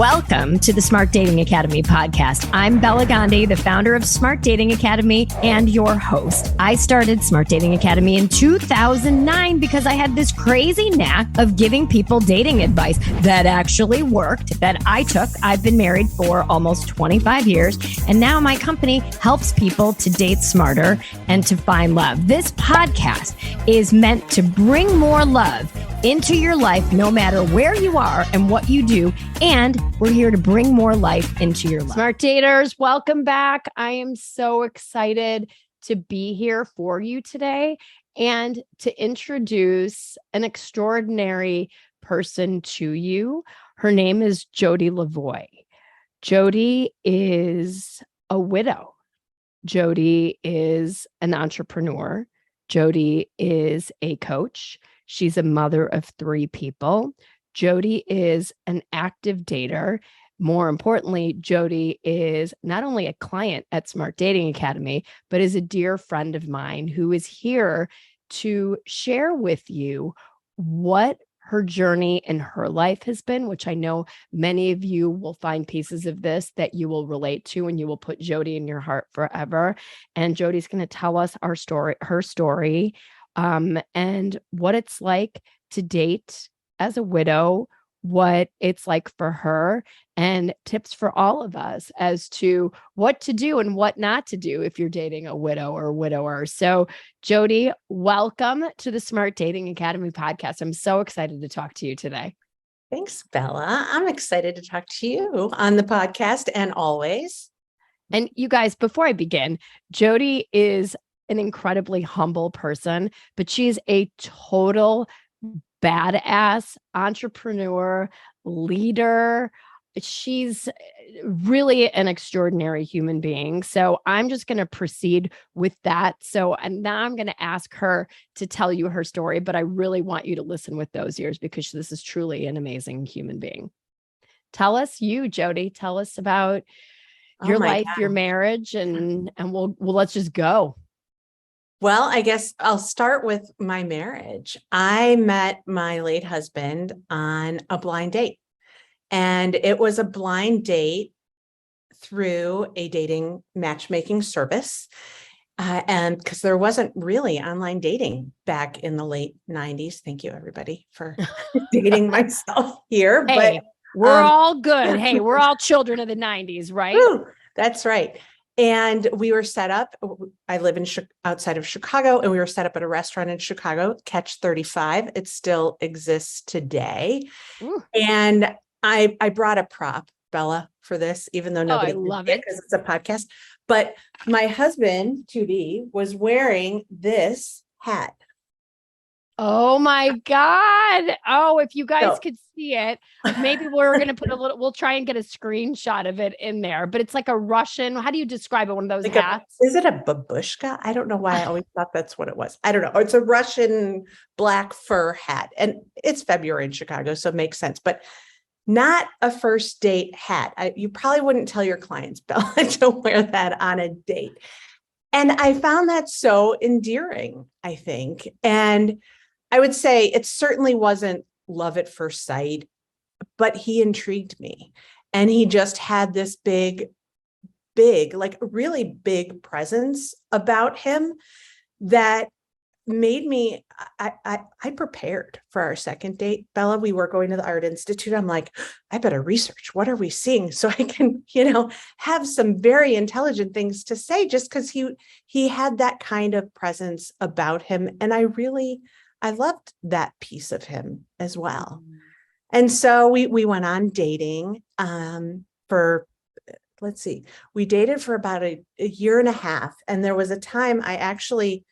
Welcome to the Smart Dating Academy podcast. I'm Bela, the founder of Smart Dating Academy and your host. I started Smart Dating Academy in 2009 because I had this crazy knack of giving people dating advice that actually worked, that I took. I've been married for almost 25 years, and now my company helps people to date smarter and to find love. This podcast is meant to bring more love into your life, no matter where you are and what you do. And we're here to bring more life into your life. Smart daters, welcome back. I am so excited to be here for you today and to introduce an extraordinary person to you. Her name is Jody LaVoie. Jody is a widow. Jody is an entrepreneur. Jody is a coach. She's a mother of 3 people. Jody is an active dater. More importantly, Jody is not only a client at Smart Dating Academy, but is a dear friend of mine who is here to share with you what her journey in her life has been, which I know many of you will find pieces of this that you will relate to, and you will put Jody in your heart forever. And Jody's going to tell us her story, and what it's like to date as a widow, what it's like for her, and tips for all of us as to what to do and what not to do if you're dating a widow or widower. So, Jody, welcome to the Smart Dating Academy podcast. I'm so excited to talk to you today. Thanks, Bella. I'm excited to talk to you on the podcast and always. And you guys, before I begin, Jody is an incredibly humble person, but she's a total badass entrepreneur, leader. She's really an extraordinary human being. So I'm just going to proceed with that. And now I'm going to ask her to tell you her story, but I really want you to listen with those ears because this is truly an amazing human being. Tell us, Jody, tell us about your life, your marriage, and we'll let's just go. Well, I guess I'll start with my marriage. I met my late husband on a blind date, and it was a blind date through a dating matchmaking service. And because there wasn't really online dating back in the late 90s. Thank you, everybody, for dating myself here. Hey, but we're all good. Hey, we're all children of the 90s, right? Woo, that's right. And we were set up. I live outside of Chicago, and we were set up at a restaurant in Chicago, Catch 35. It still exists today. Ooh. And I brought a prop, Bella, for this, even though nobody I love it because it's a podcast. But my husband, to be, was wearing this hat. Oh my God. Oh, if you guys could see it, maybe we're going to put we'll try and get a screenshot of it in there, but it's like a Russian, how do you describe it? One of those like hats? Is it a babushka? I don't know why I always thought that's what it was. I don't know. It's a Russian black fur hat, and it's February in Chicago, so it makes sense, but not a first date hat. You probably wouldn't tell your clients, Bella, to wear that on a date. And I found that so endearing, I think. And I would say it certainly wasn't love at first sight, but he intrigued me. And he just had this big, like really big presence about him that made me, I prepared for our second date. Bella, we were going to the Art Institute. I'm like, I better research. What are we seeing? So I can, have some very intelligent things to say, just because he had that kind of presence about him. And I loved that piece of him as well. And so we went on dating we dated for about a year and a half. And there was a time I actually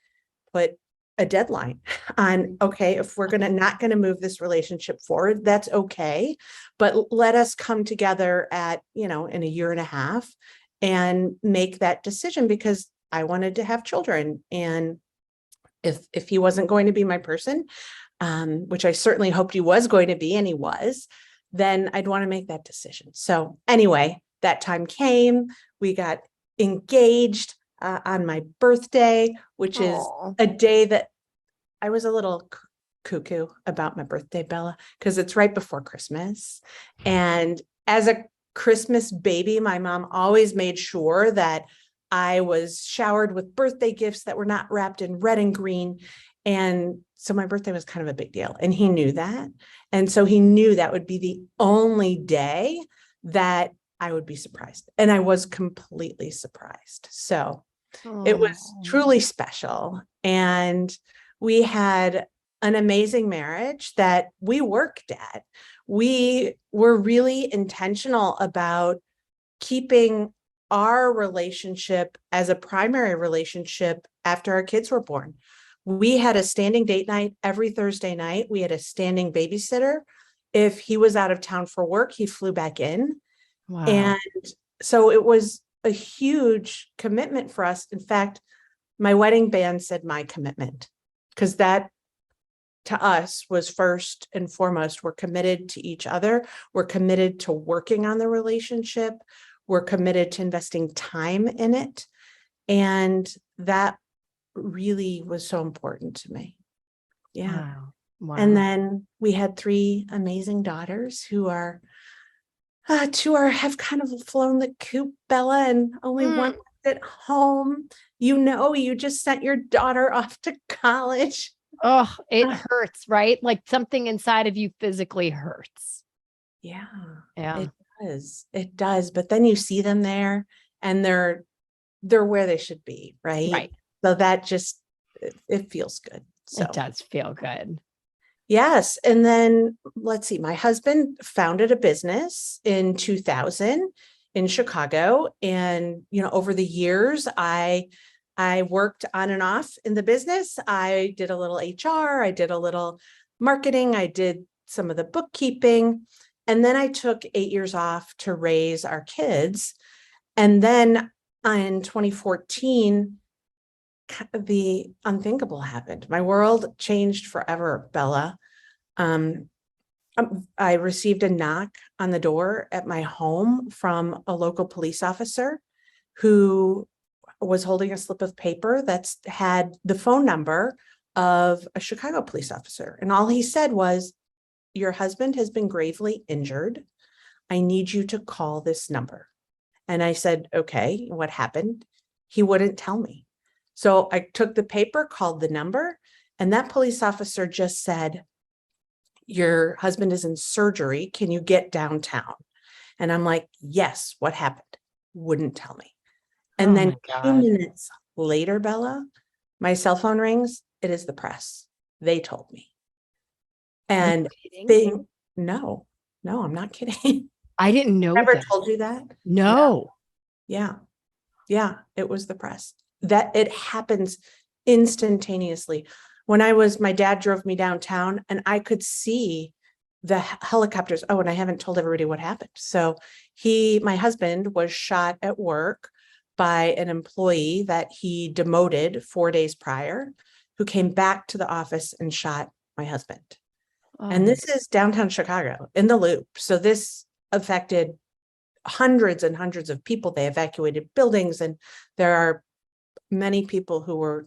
put a deadline on, okay, if we're not going to move this relationship forward, that's okay. But let us come together in a year and a half and make that decision, because I wanted to have children. And if he wasn't going to be my person, which I certainly hoped he was going to be, and he was, then I'd want to make that decision. So anyway, that time came. We got engaged on my birthday, which is a day that I was a little cuckoo about my birthday, Bella, because it's right before Christmas. And as a Christmas baby, my mom always made sure that I was showered with birthday gifts that were not wrapped in red and green. And so my birthday was kind of a big deal. And he knew that. And so he knew that would be the only day that I would be surprised. And I was completely surprised. So it was truly special. And we had an amazing marriage that we worked at. We were really intentional about keeping our relationship as a primary relationship after our kids were born. We had a standing date night every Thursday night. We had a standing babysitter. If he was out of town for work, he flew back in. Wow. And so it was a huge commitment for us. In fact, my wedding band said my commitment, because that to us was first and foremost. We're committed to each other. We're committed to working on the relationship. We're committed to investing time in it. And that really was so important to me. Yeah. Wow. Wow. And then we had 3 amazing daughters who are, 2 have kind of flown the coop, Bella, and only one at home. You just sent your daughter off to college. Oh, it hurts, right? Like something inside of you physically hurts. Yeah, Yeah. it does. It does. But then you see them there and they're where they should be, right? Right. So that just, it feels good. So It does feel good. yes. And then let's see, my husband founded a business in 2000 in Chicago. And, over the years, I worked on and off in the business. I did a little HR, I did a little marketing, I did some of the bookkeeping. And then I took 8 years off to raise our kids. And then in 2014, the unthinkable happened. My world changed forever, Bella. I received a knock on the door at my home from a local police officer who was holding a slip of paper that's had the phone number of a Chicago police officer. And all he said was, "Your husband has been gravely injured. I need you to call this number." And I said, "Okay, what happened?" He wouldn't tell me. So I took the paper, called the number, and that police officer just said, "Your husband is in surgery. Can you get downtown?" And I'm like, "Yes, what happened?" Wouldn't tell me. And then 2 minutes later, Bella, my cell phone rings. It is the press. They told me. And no, I'm not kidding. I didn't know Never that. told you that? No. Yeah. It was the press. That it happens instantaneously. My dad drove me downtown and I could see the helicopters. Oh, and I haven't told everybody what happened. So my husband was shot at work by an employee that he demoted 4 days prior, who came back to the office and shot my husband. And this is downtown Chicago in the Loop. So this affected hundreds and hundreds of people. They evacuated buildings, and there are many people who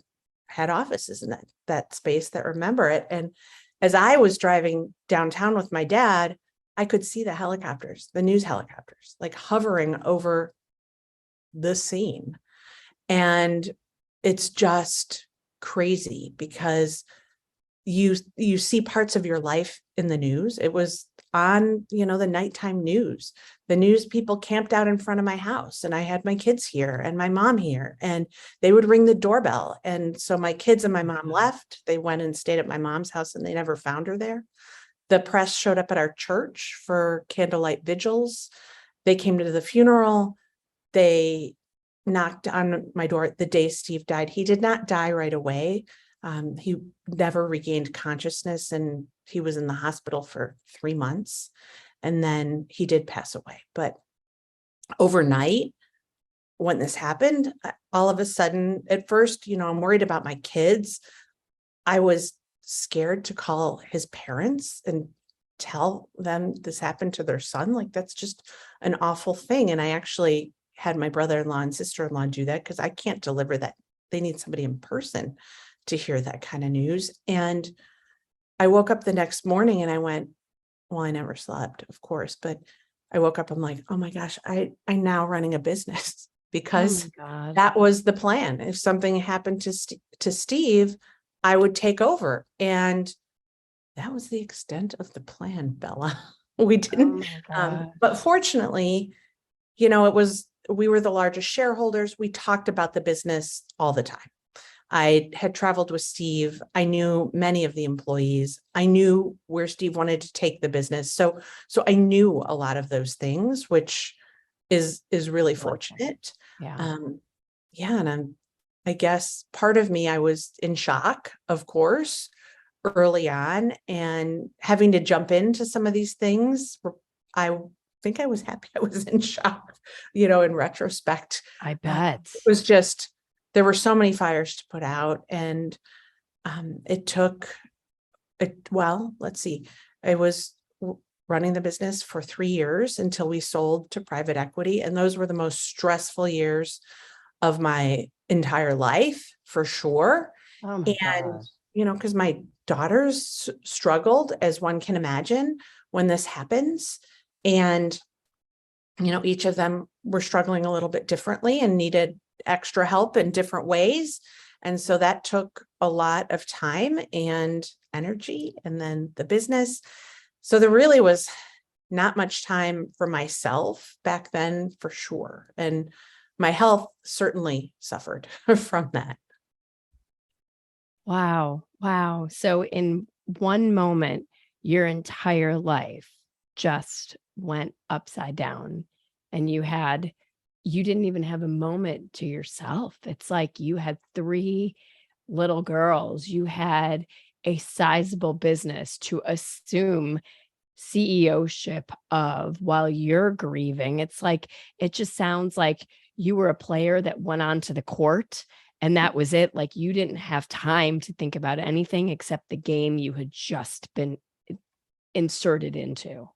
had offices in that space that remember it. And as I was driving downtown with my dad, I could see the helicopters, the news helicopters, like hovering over the scene. And it's just crazy because you see parts of your life in the news. It was on, the nighttime news. The news people camped out in front of my house, and I had my kids here and my mom here, and they would ring the doorbell. And so my kids and my mom left. They went and stayed at my mom's house, and they never found her there. The press showed up at our church for candlelight vigils. They came to the funeral. They knocked on my door the day Steve died. He did not die right away. He never regained consciousness, and he was in the hospital for 3 months. And then he did pass away. But overnight, when this happened, all of a sudden, at first, I'm worried about my kids. I was scared to call his parents and tell them this happened to their son. Like, that's just an awful thing. And I actually had my brother-in-law and sister-in-law do that because I can't deliver that. They need somebody in person to hear that kind of news. And I woke up the next morning and I went, well, I never slept, of course, but I woke up, I'm like, oh my gosh, I'm now running a business Oh because my God. that was the plan. If something happened to Steve, I would take over. And that was the extent of the plan, Bella. We Oh didn't, my God. but fortunately, we were the largest shareholders. We talked about the business all the time. I had traveled with Steve. I knew many of the employees. I knew where Steve wanted to take the business. So I knew a lot of those things, which is really fortunate. Yeah. Yeah. And I guess part of me, I was in shock, of course, early on, and having to jump into some of these things. I think I was happy I was in shock, in retrospect. I bet. It was just, there were so many fires to put out, and it took, let's see, I was running the business for 3 years until we sold to private equity. And those were the most stressful years of my entire life, for sure. Oh my And, God. because my daughters struggled, as one can imagine, when this happens. And, each of them were struggling a little bit differently and needed extra help in different ways. And so that took a lot of time and energy, and then the business. So there really was not much time for myself back then, for sure. And my health certainly suffered from that. Wow. Wow. So in one moment, your entire life just went upside down, and you didn't even have a moment to yourself. It's like you had 3 little girls, you had a sizable business to assume CEO-ship of while you're grieving. It's like, it just sounds like you were a player that went on to the court, and that was it. Like, you didn't have time to think about anything except the game you had just been inserted into.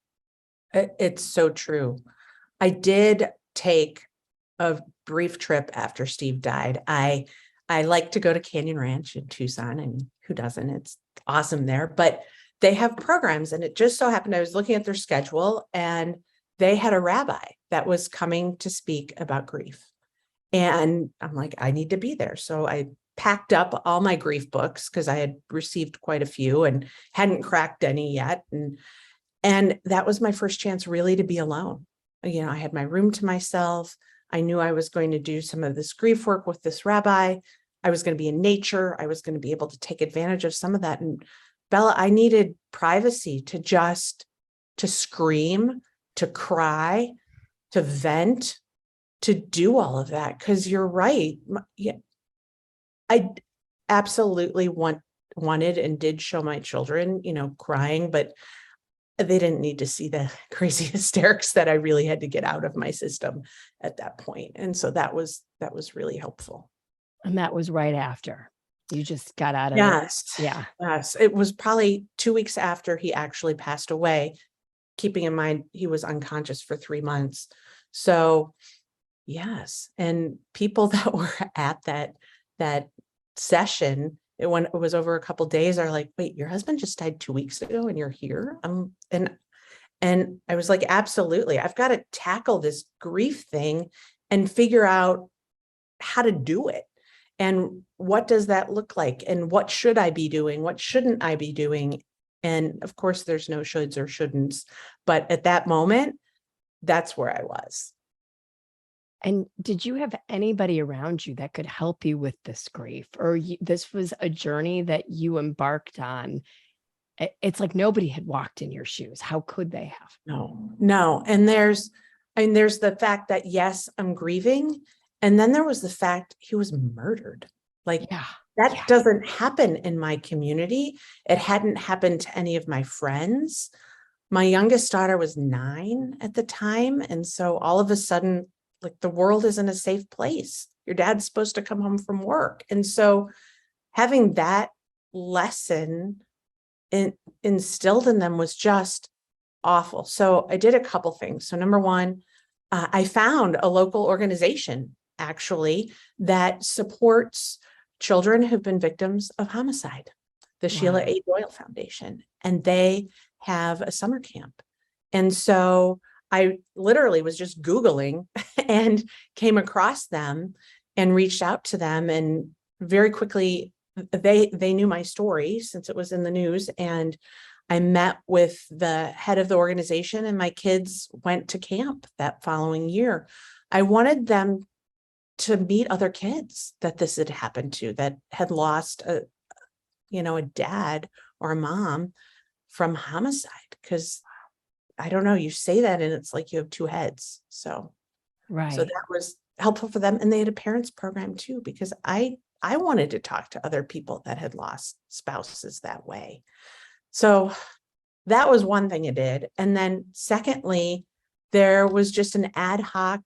It's so true. I did take a brief trip after Steve died. I like to go to Canyon Ranch in Tucson, and who doesn't? It's awesome there. But they have programs, and it just so happened I was looking at their schedule, and they had a rabbi that was coming to speak about grief. And I'm like, I need to be there. So I packed up all my grief books, because I had received quite a few and hadn't cracked any yet. And that was my first chance really to be alone. I had my room to myself. I knew I was going to do some of this grief work with this rabbi. I was going to be in nature. I was going to be able to take advantage of some of that. And Bella, I needed privacy to scream, to cry, to vent, to do all of that. Because you're right. Yeah, I absolutely wanted and did show my children, crying, but they didn't need to see the crazy hysterics that I really had to get out of my system at that point. And so that was really helpful. And that was right after you just got out of it. Yes. Yeah. Yes. It was probably 2 weeks after he actually passed away, keeping in mind he was unconscious for 3 months. So yes. And people that were at that session, when it was over a couple of days, are like, wait, your husband just died 2 weeks ago and you're here? And I was like, absolutely. I've got to tackle this grief thing and figure out how to do it. And what does that look like? And what should I be doing? What shouldn't I be doing? And of course, there's no shoulds or shouldn'ts. But at that moment, that's where I was. And did you have anybody around you that could help you with this grief? Or this was a journey that you embarked on? It's like nobody had walked in your shoes. How could they have? No. And there's the fact that, yes, I'm grieving. And then there was the fact he was murdered. Like, that doesn't happen in my community. It hadn't happened to any of my friends. My youngest daughter was 9 at the time. And so all of a sudden, like, the world isn't a safe place. Your dad's supposed to come home from work. And so having that lesson instilled in them was just awful. So I did a couple things. So number one, I found a local organization actually that supports children who've been victims of homicide, the Sheila A. Doyle Foundation, and they have a summer camp. And so I literally was just Googling and came across them and reached out to them, and very quickly they knew my story since it was in the news, and I met with the head of the organization, and my kids went to camp that following year. I wanted them to meet other kids that this had happened to, that had lost a dad or a mom from homicide. Because I don't know, you say that and it's like you have two heads. So that was helpful for them. And they had a parents program too, because I wanted to talk to other people that had lost spouses that way. So that was one thing it did. And then secondly, there was just an ad hoc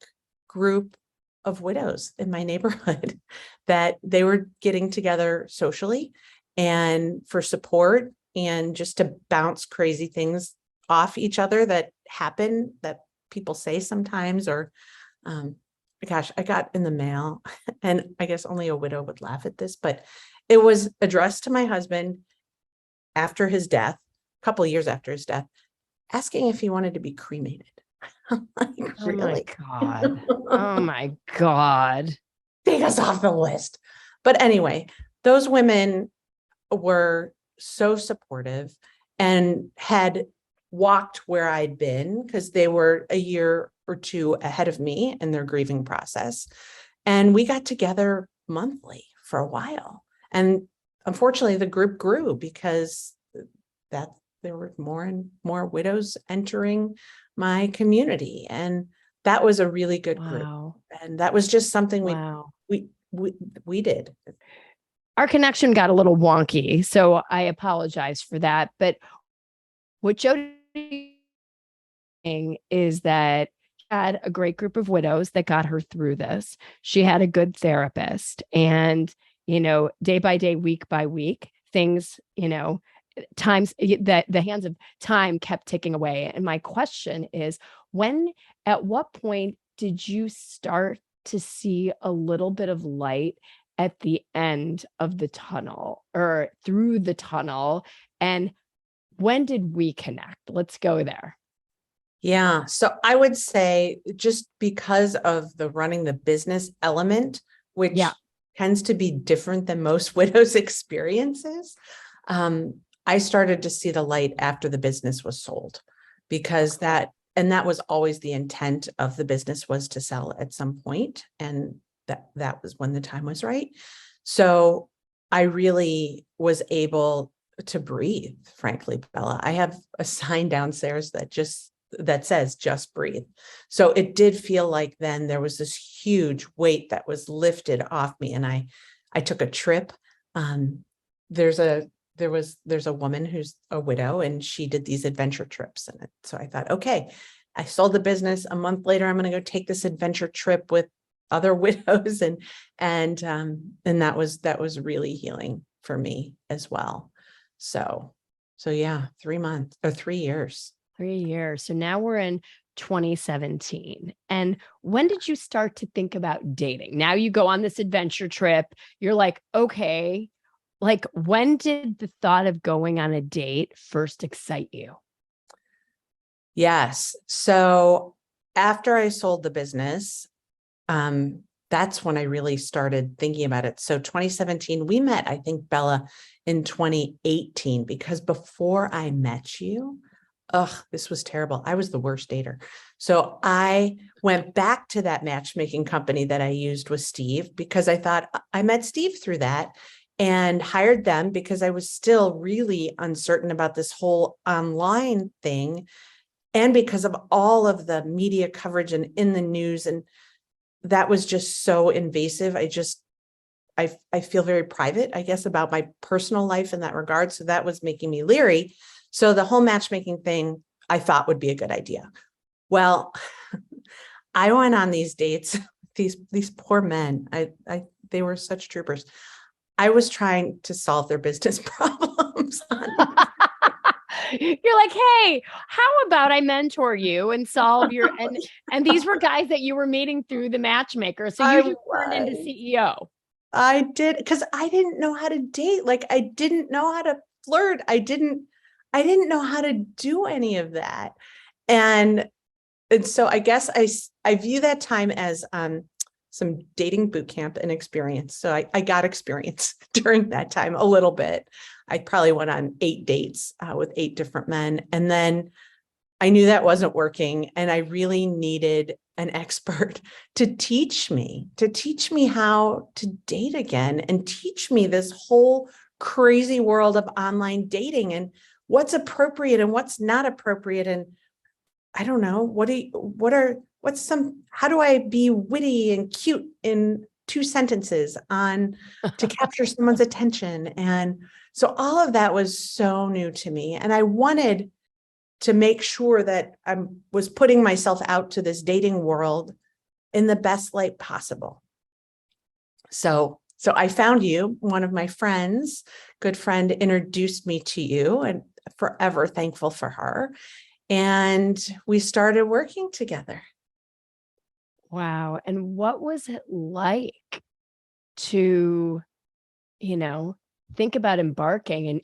group of widows in my neighborhood that they were getting together socially and for support, and just to bounce crazy things off each other that happen, that people say sometimes, or gosh, I got in the mail, and I guess only a widow would laugh at this, but it was addressed to my husband after his death, a couple of years after his death, asking if he wanted to be cremated. Like, Oh really? my God. Oh my God. Take us off the list. But anyway, those women were so supportive and had walked where I'd been, because they were a year or two ahead of me in their grieving process. And we got together monthly for a while. And unfortunately, the group grew because there were more and more widows entering my community. And that was a really good group. And that was just something we did. Our connection got a little wonky, so I apologize for that. But what Jody is that she had a great group of widows that got her through this. She had a good therapist, and, day by day, week by week, things, times that the hands of time kept ticking away. And my question is, at what point did you start to see a little bit of light at the end of the tunnel, or through the tunnel? And when did we connect? Let's go there. Yeah. So I would say, just because of the running the business element, which tends to be different than most widows' experiences, I started to see the light after the business was sold, because that was always the intent of the business, was to sell at some point. And that was when the time was right. So I really was able to breathe, frankly, Bella. I have a sign downstairs that says just breathe. So it did feel like then there was this huge weight that was lifted off me. And I took a trip. There's a woman who's a widow, and she did these adventure trips. And so I thought, okay, I sold the business. A month later, I'm going to go take this adventure trip with other widows. And that was really healing for me as well. So yeah, 3 months or 3 years. 3 years. So now we're in 2017. And when did you start to think about dating? Now you go on this adventure trip. You're like, okay, like, when did the thought of going on a date first excite you? Yes. So after I sold the business, that's when I really started thinking about it. So 2017, we met, I think, Bella, in 2018, because before I met you, this was terrible. I was the worst dater. So I went back to that matchmaking company that I used with Steve, because I thought I met Steve through that, and hired them because I was still really uncertain about this whole online thing. And because of all of the media coverage and in the news, and that was just so invasive. I feel very private, I guess, about my personal life in that regard. So that was making me leery. So the whole matchmaking thing I thought would be a good idea. Well, I went on these dates, these poor men. They were such troopers. I was trying to solve their business problems. You're like, hey, how about I mentor you and solve your and these were guys that you were meeting through the matchmaker. So you just turned into CEO. I did, because I didn't know how to date. Like, I didn't know how to flirt. I didn't know how to do any of that. And and so I guess I view that time as some dating boot camp and experience. So I got experience during that time a little bit. I probably went on 8 dates with 8 different men. And then I knew that wasn't working. And I really needed an expert to teach me how to date again and teach me this whole crazy world of online dating and what's appropriate and what's not appropriate. And I don't know, how do I be witty and cute in 2 sentences to capture someone's attention? And so all of that was so new to me. And I wanted to make sure that I was putting myself out to this dating world in the best light possible. So I found you. One of my friends, good friend, introduced me to you, and forever thankful for her. And we started working together. Wow. And what was it like to, think about embarking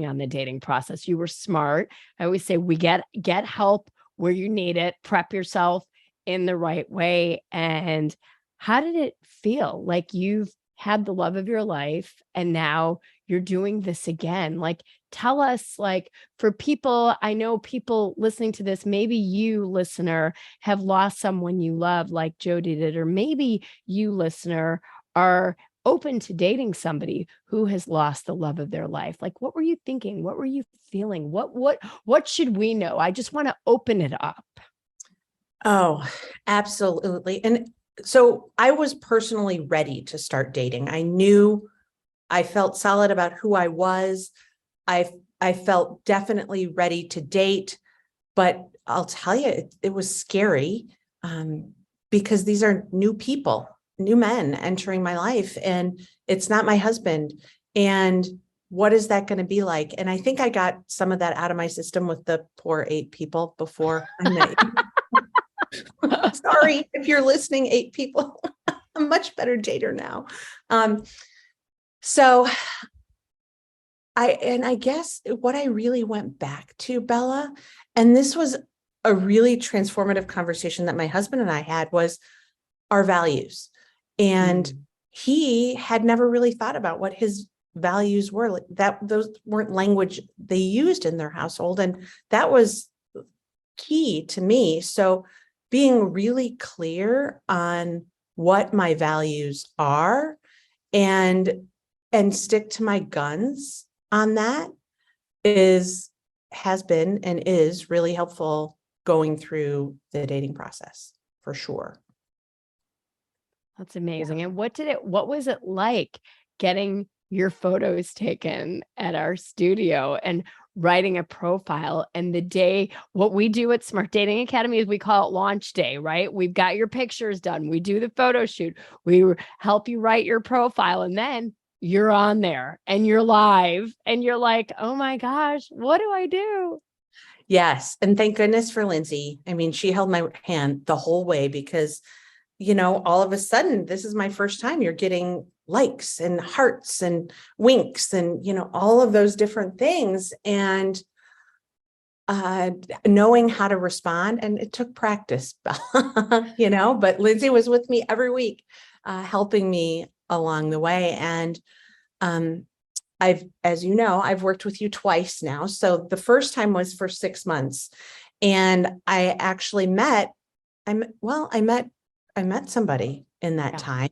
on the dating process? You were smart. I always say we get help where you need it, prep yourself in the right way. And how did it feel? Like you've had the love of your life and now you're doing this again. Like, tell us, like, for people, I know people listening to this, maybe you, listener, have lost someone you love like Jody did, or maybe you, listener, are open to dating somebody who has lost the love of their life. Like, what were you thinking? What were you feeling? What should we know? I just want to open it up. Oh, absolutely. And so I was personally ready to start dating. I felt solid about who I was. I felt definitely ready to date, but I'll tell you, it was scary because these are new people, new men entering my life, and it's not my husband. And what is that going to be like? And I think I got some of that out of my system with the poor 8 people before I met you. Sorry if you're listening, 8 people. I'm a much better dater now. So I guess what I really went back to, Bella, and this was a really transformative conversation that my husband and I had, was our values. And he had never really thought about what his values were. Like that, those weren't language they used in their household. And that was key to me. So being really clear on what my values are and stick to my guns on that has been and is really helpful going through the dating process, for sure. That's amazing. Yeah. And what was it like getting your photos taken at our studio and writing a profile? And the day, what we do at Smart Dating Academy is we call it launch day, right? We've got your pictures done. We do the photo shoot. We help you write your profile. And then you're on there and you're live and you're like, oh my gosh, what do I do? Yes. And thank goodness for Lindsay. I mean, she held my hand the whole way because, all of a sudden, this is my first time you're getting likes and hearts and winks and, all of those different things. And knowing how to respond. And it took practice, but Lindsay was with me every week, helping me along the way. And I've worked with you twice now. So the first time was for 6 months. And I actually met somebody in that time,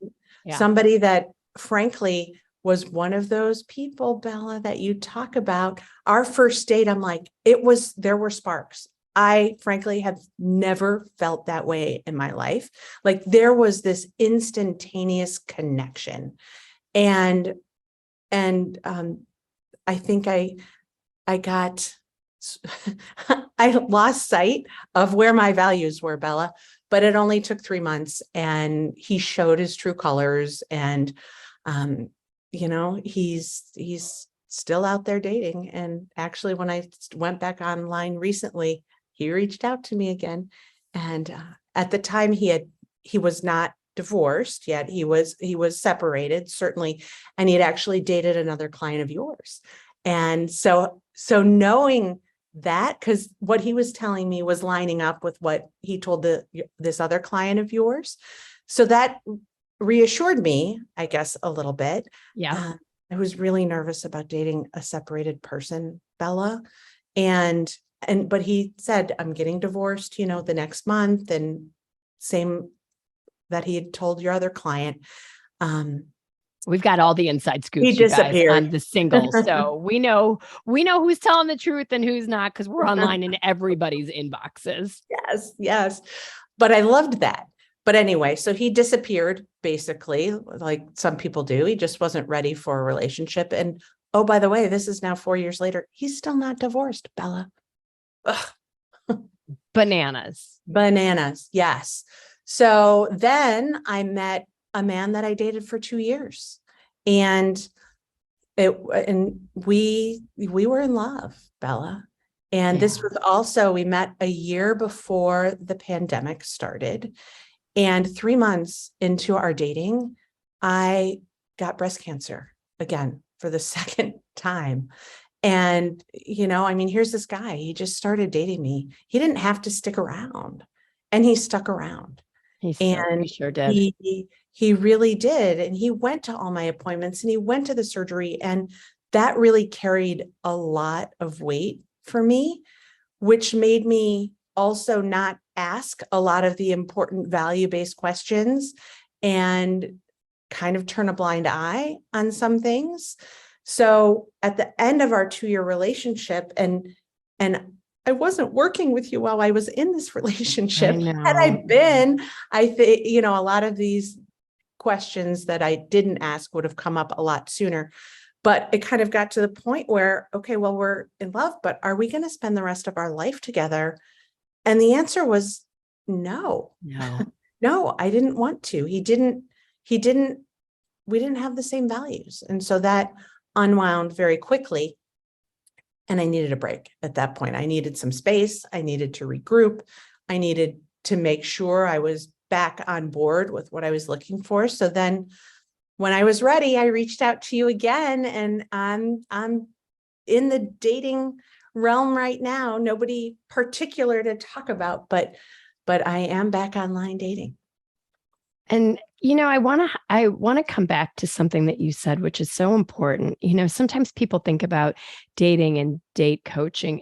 somebody that frankly was one of those people, Bella, that you talk about. Our first date, I'm like, there were sparks. I frankly have never felt that way in my life. Like there was this instantaneous connection. And I think I lost sight of where my values were, Bella, but it only took 3 months and he showed his true colors. And, he's still out there dating. And actually, when I went back online recently, he reached out to me again. And at the time he was not divorced yet. He was separated, certainly. And he had actually dated another client of yours. And so knowing that, because what he was telling me was lining up with what he told this other client of yours. So that reassured me, I guess, a little bit. Yeah. I was really nervous about dating a separated person, Bella. But he said, I'm getting divorced, the next month, and same that he had told your other client. We've got all the inside scoops, He you guys, disappeared. on the singles. So we know who's telling the truth and who's not, because we're online in everybody's inboxes. Yes. But I loved that. But anyway, so he disappeared, basically, like some people do. He just wasn't ready for a relationship. And oh, by the way, this is now 4 years later. He's still not divorced, Bella. Ugh. Bananas. Yes. So then I met a man that I dated for 2 years, and we were in love, Bella. And this was also, we met a year before the pandemic started. And 3 months into our dating, I got breast cancer again for the second time. And, here's this guy, he just started dating me. He didn't have to stick around, and he stuck around. He sure did. He really did. And he went to all my appointments, and he went to the surgery. And that really carried a lot of weight for me, which made me also not ask a lot of the important value-based questions and kind of turn a blind eye on some things. So at the end of our 2-year relationship, and I wasn't working with you while I was in this relationship. Had I been, I think, a lot of these questions that I didn't ask would have come up a lot sooner. But it kind of got to the point where, okay, well, we're in love, but are we going to spend the rest of our life together? And the answer was no. No, I didn't want to. We didn't have the same values. And so that unwound very quickly. And I needed a break at that point. I needed some space. I needed to regroup. I needed to make sure I was back on board with what I was looking for. So then when I was ready, I reached out to you again, and I'm in the dating realm right now. Nobody particular to talk about, but I am back online dating. And, I want to come back to something that you said, which is so important. Sometimes people think about dating and date coaching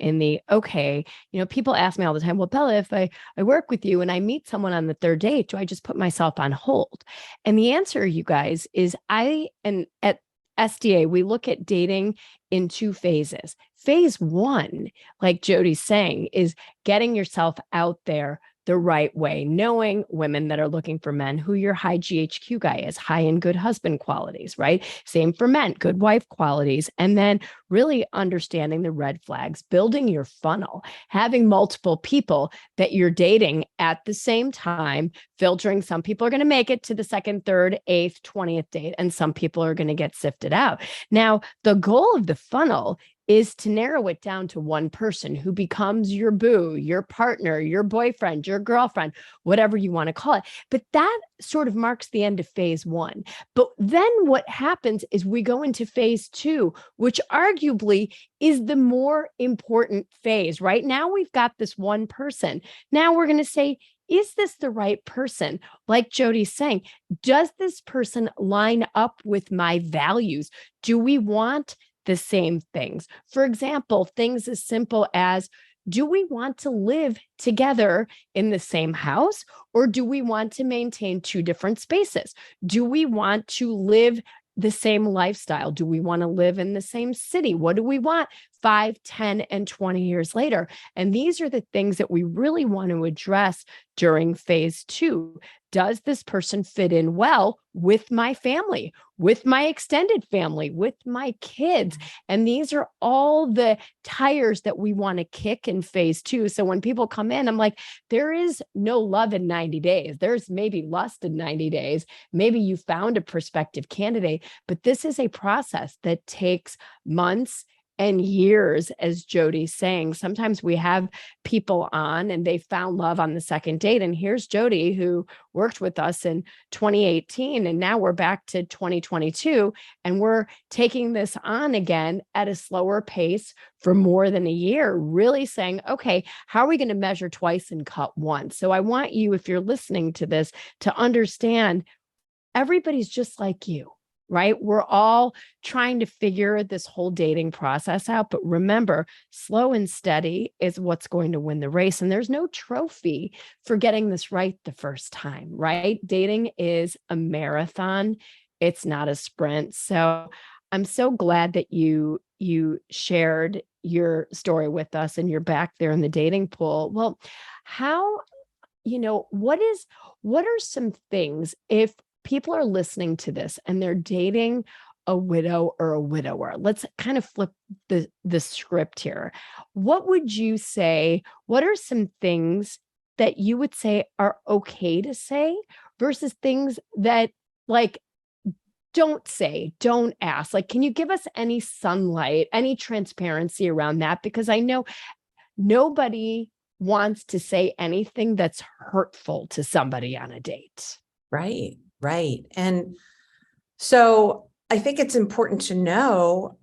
people ask me all the time, well, Bella, if I work with you and I meet someone on the third date, do I just put myself on hold? And the answer, you guys, is at SDA, we look at dating in 2 phases. Phase 1, like Jody's saying, is getting yourself out there the right way, knowing women that are looking for men who your high GHQ guy is, high and good husband qualities, right? Same for men, good wife qualities. And then really understanding the red flags, building your funnel, having multiple people that you're dating at the same time, filtering. Some people are going to make it to the 2nd, 3rd, 8th, 20th date, and some people are going to get sifted out. Now, the goal of the funnel is to narrow it down to one person who becomes your boo, your partner, your boyfriend, your girlfriend, whatever you want to call it. But that sort of marks the end of phase 1. But then what happens is we go into phase 2, which arguably is the more important phase. Right now, we've got this one person. Now we're going to say, is this the right person? Like Jody's saying, does this person line up with my values? Do we want the same things? For example, things as simple as, do we want to live together in the same house, or do we want to maintain 2 different spaces? Do we want to live the same lifestyle? Do we want to live in the same city? What do we want 5, 10, and 20 years later? And these are the things that we really want to address during phase 2. Does this person fit in well with my family, with my extended family, with my kids? And these are all the tires that we want to kick in phase 2. So when people come in, I'm like, there is no love in 90 days. There's maybe lust in 90 days. Maybe you found a prospective candidate, but this is a process that takes months and years, as Jody's saying. Sometimes we have people on and they found love on the second date. And here's Jody, who worked with us in 2018. And now we're back to 2022. And we're taking this on again at a slower pace for more than a year, really saying, okay, how are we going to measure twice and cut once? So I want you, if you're listening to this, to understand everybody's just like you, right? We're all trying to figure this whole dating process out. But remember, slow and steady is what's going to win the race. And there's no trophy for getting this right the first time, right? Dating is a marathon. It's not a sprint. So I'm so glad that you shared your story with us and you're back there in the dating pool. Well, how, what are some things, if people are listening to this and they're dating a widow or a widower, let's kind of flip the script here. What would you say? What are some things that you would say are okay to say versus things that, like, don't say, don't ask? Like, can you give us any sunlight, any transparency around that? Because I know nobody wants to say anything that's hurtful to somebody on a date. Right. Right. And so I think it's important to know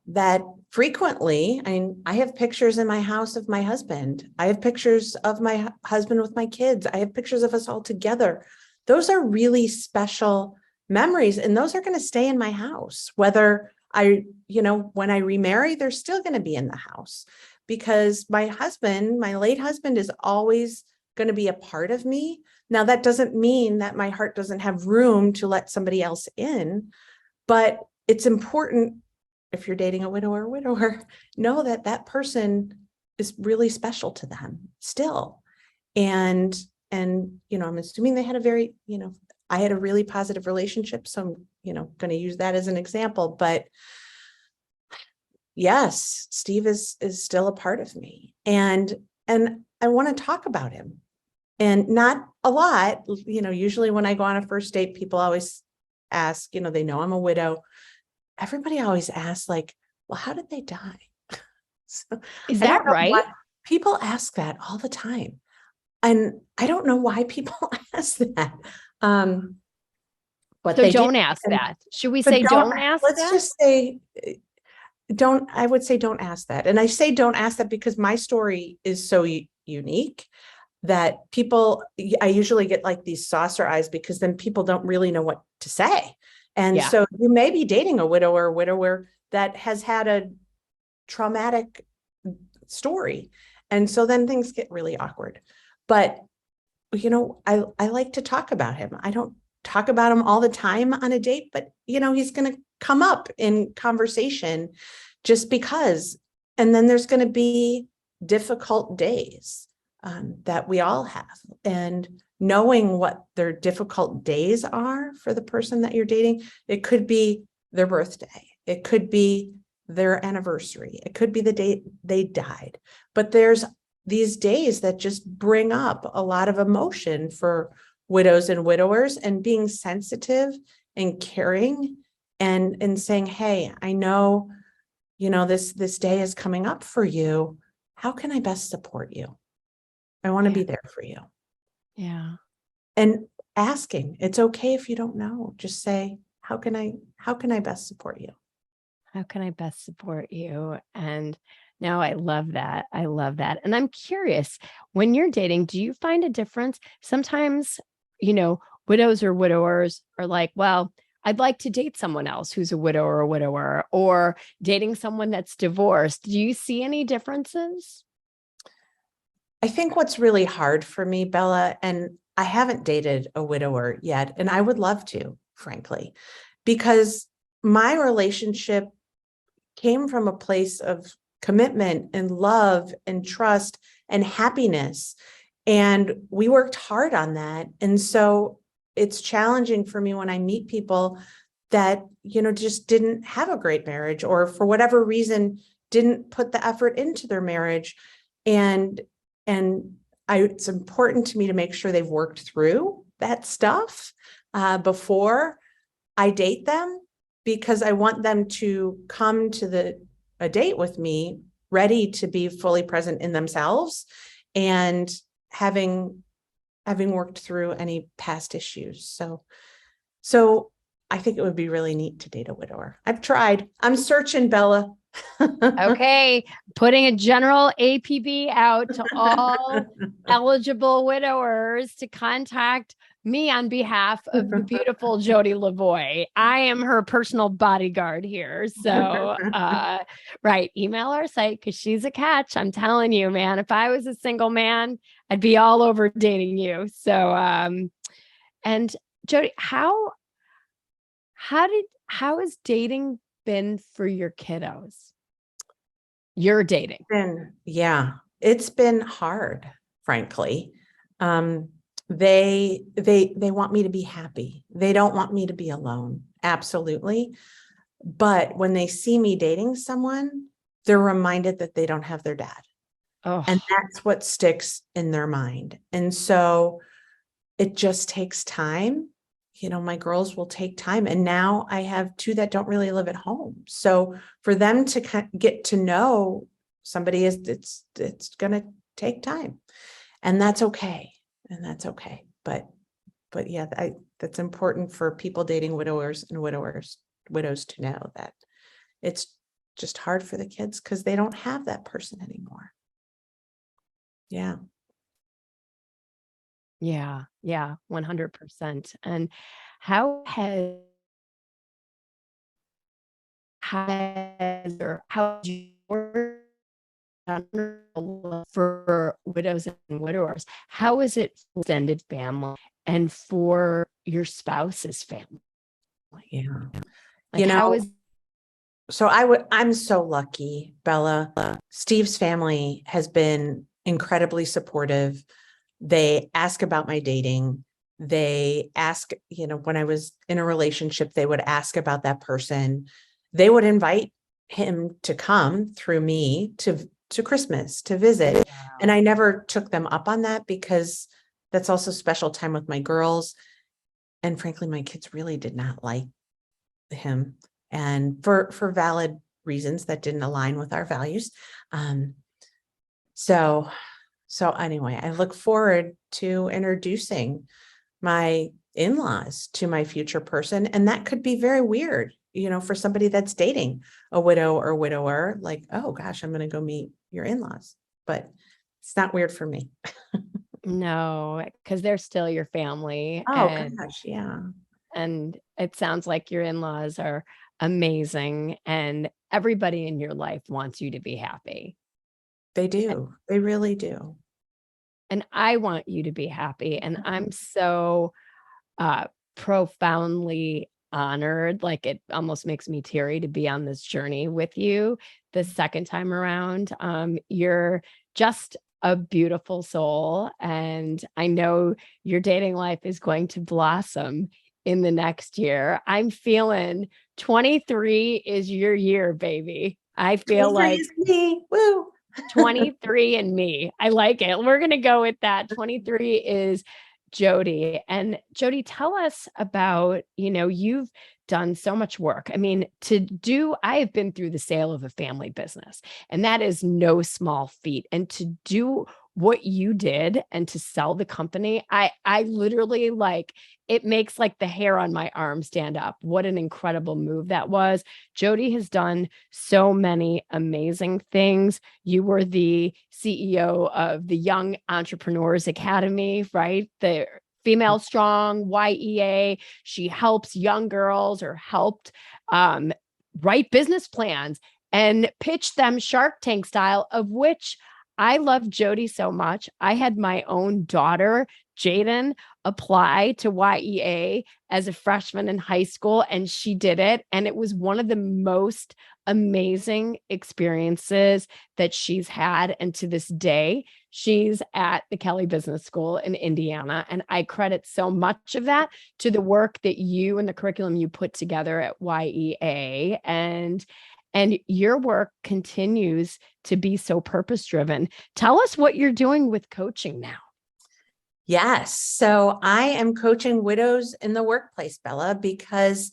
that frequently, I have pictures in my house of my husband. I have pictures of my husband with my kids. I have pictures of us all together. Those are really special memories. And those are going to stay in my house, whether when I remarry, they're still going to be in the house, because my late husband, is always going to be a part of me. Now, that doesn't mean that my heart doesn't have room to let somebody else in, but it's important, if you're dating a widower or widower, know that that person is really special to them still. And I'm assuming they had I had a really positive relationship. So I'm, going to use that as an example, but yes, Steve is still a part of me, and I want to talk about him. And not a lot, usually when I go on a first date, people always ask, they know I'm a widow. Everybody always asks, like, well, how did they die? So, is that right? People ask that all the time. And I don't know why people ask that. But so they don't ask that. Should we say don't ask that? Let's just say, I would say don't ask that. And I say don't ask that because my story is so unique that I usually get like these saucer eyes, because then people don't really know what to say. And so you may be dating a widower or widower that has had a traumatic story. And so then things get really awkward. But, I like to talk about him. I don't talk about him all the time on a date, but, he's going to come up in conversation just because. And then there's going to be difficult days that we all have. And knowing what their difficult days are for the person that you're dating, it could be their birthday. It could be their anniversary. It could be the date they died. But there's these days that just bring up a lot of emotion for widows and widowers, and being sensitive and caring and saying, hey, I know, this day is coming up for you. How can I best support you? I want to be there for you. Yeah. And asking, it's okay if you don't know, just say, how can I best support you? How can I best support you? And no, I love that. I love that. And I'm curious, when you're dating, do you find a difference? Sometimes, widows or widowers are like, well, I'd like to date someone else who's a widow or a widower, or dating someone that's divorced. Do you see any differences? I think what's really hard for me, Bella, and I haven't dated a widower yet, and I would love to, frankly, because my relationship came from a place of commitment and love and trust and happiness. And we worked hard on that. And so it's challenging for me when I meet people that, just didn't have a great marriage, or for whatever reason, didn't put the effort into their marriage. And it's important to me to make sure they've worked through that stuff before I date them, because I want them to come to the a date with me ready to be fully present in themselves and having worked through any past issues. So I think it would be really neat to date a widower. I've tried. I'm searching, Bella. Okay, putting a general APB out to all eligible widowers to contact me on behalf of the beautiful Jody LaVoie. I am her personal bodyguard here. So, right, email our site because she's a catch. I'm telling you, man, if I was a single man, I'd be all over dating you. So, and Jody, how has dating been for your kiddos? You're dating. It's been hard, frankly. They want me to be happy. They don't want me to be alone. Absolutely. But when they see me dating someone, they're reminded that they don't have their dad. Oh. And that's what sticks in their mind. And so it just takes time. My girls will take time. And now I have two that don't really live at home. So for them to get to know somebody, it's going to take time, and that's okay. But yeah, that's important for people dating widows to know that it's just hard for the kids because they don't have that person anymore. Yeah. Yeah, 100%. And how has your for widows and widowers, how is it for extended family and for your spouse's family? Yeah. Like, how is So I'm so lucky, Bella. Steve's family has been incredibly supportive. They ask about my dating. They ask, when I was in a relationship, they would ask about that person. They would invite him to come through me to Christmas to visit. Wow. And I never took them up on that because that's also special time with my girls. And frankly, my kids really did not like him, and for valid reasons that didn't align with our values. So anyway, I look forward to introducing my in-laws to my future person. And that could be very weird, for somebody that's dating a widow or widower, like, oh gosh, I'm going to go meet your in-laws, but it's not weird for me. No, because they're still your family. Oh gosh. Yeah. And it sounds like your in-laws are amazing and everybody in your life wants you to be happy. They do. They really do. And I want you to be happy. And I'm so profoundly honored. Like, it almost makes me teary to be on this journey with you the second time around. You're just a beautiful soul. And I know your dating life is going to blossom in the next year. I'm feeling 23 is your year, baby. I feel like me. Woo. 23 and me. I like it. We're going to go with that. 23 is Jody. And Jody, tell us about, you've done so much work. I mean, I have been through the sale of a family business, and that is no small feat. And to do what you did and to sell the company, I literally, like, it makes like the hair on my arm stand up. What an incredible move that was. Jody has done so many amazing things. You were the CEO of the Young Entrepreneurs Academy, right? The Female Strong YEA. She helps young girls, or helped write business plans and pitch them Shark Tank style, of which I love Jody so much. I had my own daughter, Jaden, apply to YEA as a freshman in high school, and she did it. And it was one of the most amazing experiences that she's had. And to this day, she's at the Kelley Business School in Indiana. And I credit so much of that to the work that you and the curriculum you put together at YEA. And your work continues to be so purpose-driven. Tell us what you're doing with coaching now. Yes. So I am coaching widows in the workplace, Bella, because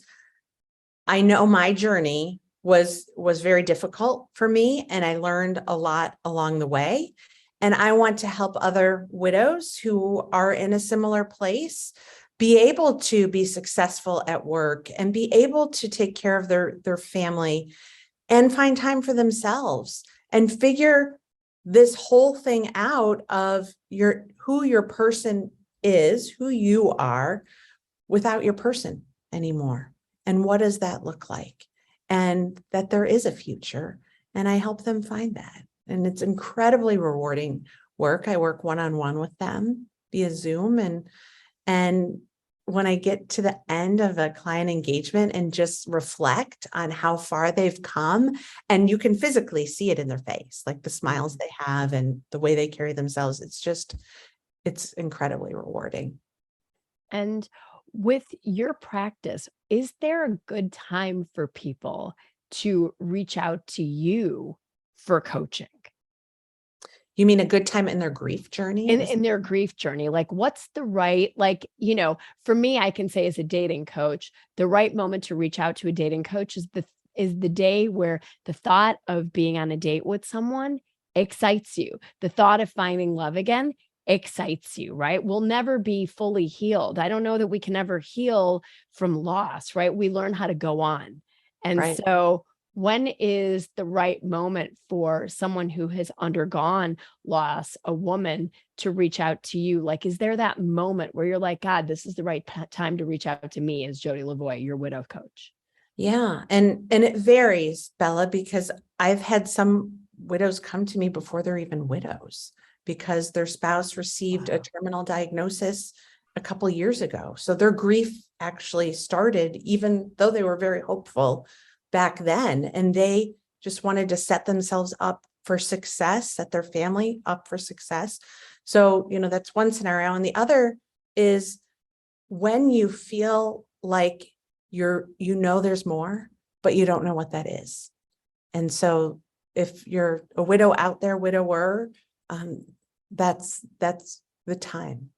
I know my journey was very difficult for me, and I learned a lot along the way. And I want to help other widows who are in a similar place be able to be successful at work and be able to take care of their family and find time for themselves and figure this whole thing out of who your person is, who you are without your person anymore. And what does that look like? And that there is a future. And I help them find that. And it's incredibly rewarding work. I work one-on-one with them via Zoom. And when I get to the end of a client engagement and just reflect on how far they've come, and you can physically see it in their face, like the smiles they have and the way they carry themselves, it's incredibly rewarding. And with your practice, is there a good time for people to reach out to you for coaching? You mean a good time in their grief journey? In their grief journey, like what's the right, like, for me, I can say as a dating coach, the right moment to reach out to a dating coach is the day where the thought of being on a date with someone excites you. The thought of finding love again excites you, right? We'll never be fully healed. I don't know that we can ever heal from loss, right? We learn how to go on. And Right. so when is the right moment for someone who has undergone loss, a woman, to reach out to you? Like, is there that moment where you're like, God, this is the right time to reach out to me as Jody LaVoie, your widow coach? Yeah. And it varies, Bella, because I've had some widows come to me before they're even widows because their spouse received a terminal diagnosis a couple of years ago. So their grief actually started, even though they were very hopeful back then, and they just wanted to set themselves up for success, set their family up for success. So, that's one scenario. And the other is when you feel like there's more, but you don't know what that is. And so if you're a widow out there, widower, that's the time.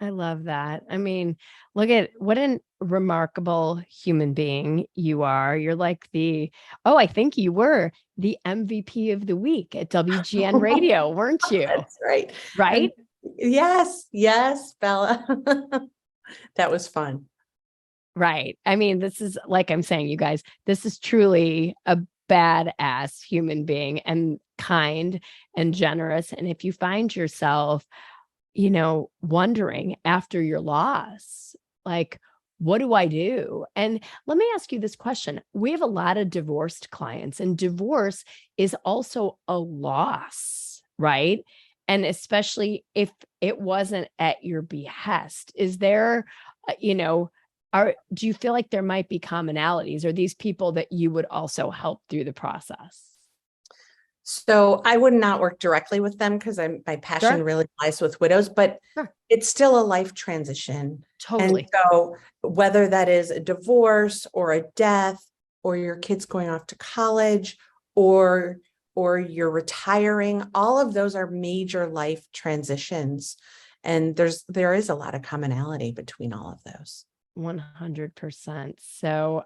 I love that. I mean, look at what a remarkable human being you are. You're like I think you were the MVP of the week at WGN Radio, weren't you? That's right. Right? Yes, Bella. That was fun. Right. I mean, this is, like I'm saying, you guys, this is truly a badass human being and kind and generous. And if you find yourself wondering after your loss, like, what do I do? And let me ask you this question. We have a lot of divorced clients, and divorce is also a loss, right? And especially if it wasn't at your behest, is there, do you feel like there might be commonalities? Are these people that you would also help through the process? So I would not work directly with them because my passion Sure. really lies with widows, but Sure. it's still a life transition. Totally. And so whether that is a divorce or a death, or your kids going off to college, or you're retiring, all of those are major life transitions. And there is a lot of commonality between all of those. 100%. So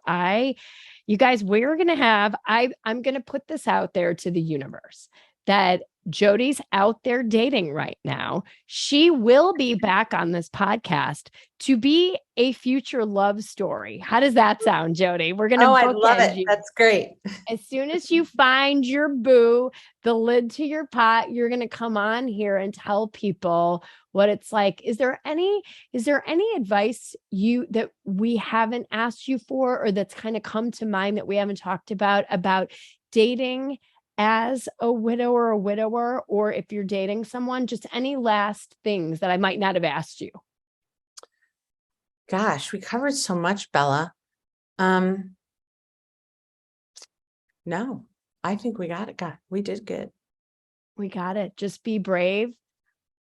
you guys, we're going to I'm going to put this out there to the universe that Jody's out there dating right now. She will be back on this podcast to be a future love story. How does that sound, Jody? We're going to I love it. you. That's great. As soon as you find your boo, the lid to your pot, you're going to come on here and tell people what it's like. Is there any advice that we haven't asked you for, or that's kind of come to mind that we haven't talked about dating as a widow or a widower, or if you're dating someone, just any last things that I might not have asked you? Gosh, we covered so much, Bella. No, I think we got it. We did good. We got it. Just be brave.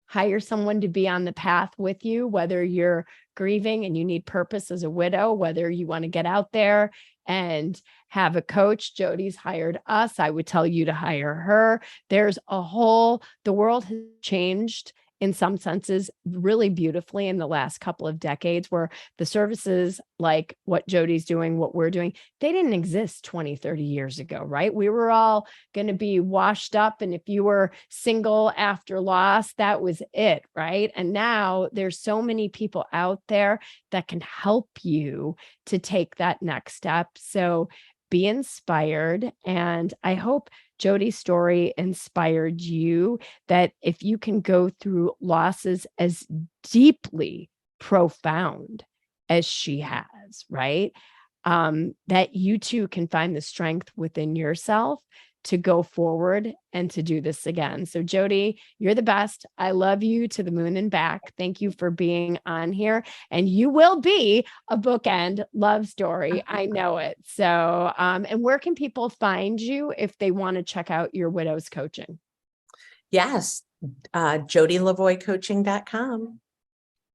Hire someone to be on the path with you, whether you're grieving and you need purpose as a widow, whether you want to get out there and have a coach. Jody's hired us. I would tell you to hire her. The world has changed in some senses really beautifully in the last couple of decades, where the services like what Jody's doing, what we're doing, they didn't exist 20, 30 years ago, right? We were all going to be washed up. And if you were single after loss, that was it, right? And now there's so many people out there that can help you to take that next step. So be inspired. And I hope Jody's story inspired you, that if you can go through losses as deeply profound as she has, right? That you too can find the strength within yourself to go forward and to do this again. So Jody, you're the best. I love you to the moon and back. Thank you for being on here. And you will be a bookend love story. I know it. So, and where can people find you if they want to check out your widow's coaching? Yes. JodyLaVoieCoaching.com.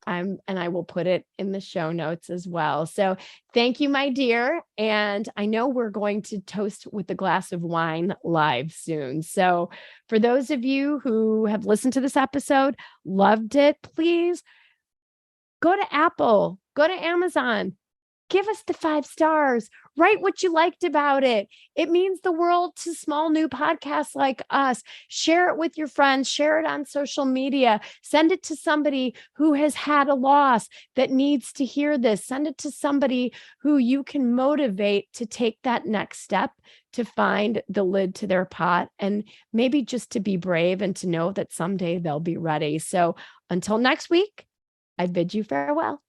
And I will put it in the show notes as well. So thank you, my dear. And I know we're going to toast with a glass of wine live soon. So for those of you who have listened to this episode, loved it, please go to Apple, go to Amazon, give us the 5 stars, write what you liked about it. It means the world to small new podcasts like us. Share it with your friends, share it on social media, send it to somebody who has had a loss that needs to hear this. Send it to somebody who you can motivate to take that next step to find the lid to their pot, and maybe just to be brave and to know that someday they'll be ready. So until next week, I bid you farewell.